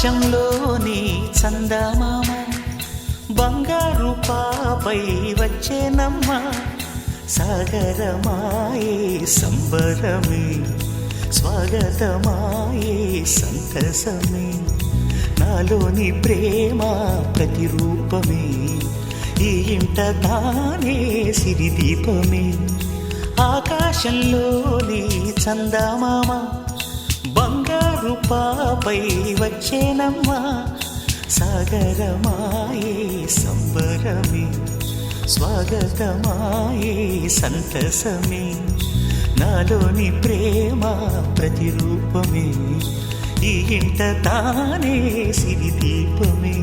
ఆకాశంలోని చందమామ బంగారు పాపై వచ్చేనమ్మ సాగరమాయే సంబరమే స్వాగతమాయే సంతసమే నాలోని ప్రేమ ప్రతిరూపమే ఈ ఇంట తానే సిరిదీపమే ఆకాశంలోని చందమామ బంగారు పాపై వచ్చేనమ్మా సాగరమాయే సంబరమే స్వాగతమాయే సంతసమే నాలోని ప్రేమ ప్రతిరూపమే ఈ ఇంట తానే సిరిదీపమే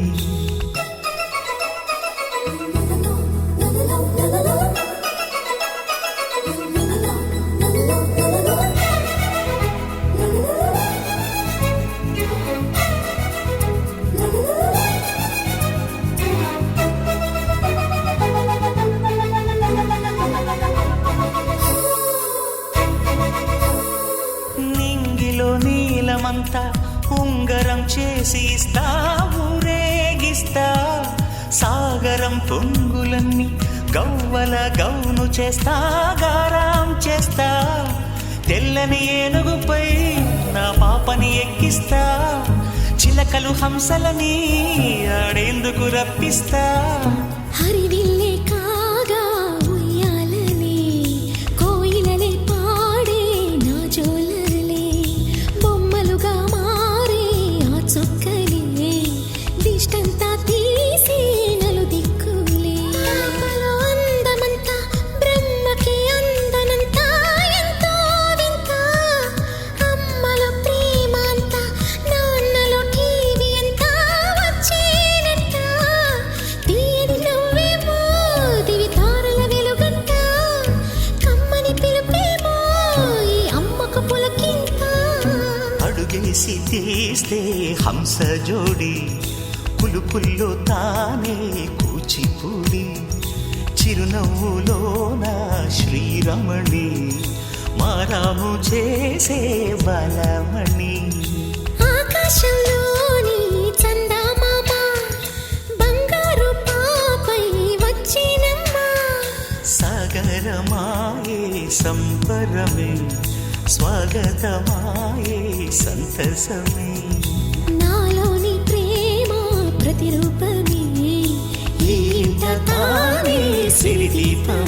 నీలమంతా ఉంగరం చేసి ఇస్తా ఊరేగిస్తా సాగరం పొంగులన్నీ గవ్వల గౌను చేస్తా గారాం చేస్తా తెల్లని ఏనుగుపై నా పాపని ఎక్కిస్తా చిలకలు హంసలని ఆడేందుకు రప్పిస్తా హరివిల్లే కాగా ఉయ్యాలలే కోయిలలే పాడే నా జోలలే బొమ్మలుగా మారే ఆ చొక్కలే దిష్టంతా తీసి నలు దిక్కులే అమ్మలో అందమంతా బ్రహ్మకి అందనంతా ఎంతో వింత అమ్మలో ప్రేమ అంతా నాన్నలో టీవీ అంతా వచ్చేనంట తీయని నవ్వేమో దివి తారల వెలుగంట కమ్మని పిలుపేమో ఈ అమ్మకు పులకింత అడుగేసి తీస్తే హంస జోడి పులుపుల్లో తానే కూచిపూడి చిరునవ్వులోన శ్రీరమణి మారాము చేసే బలమణి ఆకాశంలోని చందమామ బంగారు పాపై వచ్చినమ్మా సాగరమాయే సంబరమే స్వాగతమాయే సంతసమే నాలోని ప్రేమ ప్రతిరూపమే ఈ ఇంట తానే సిరిదీపమే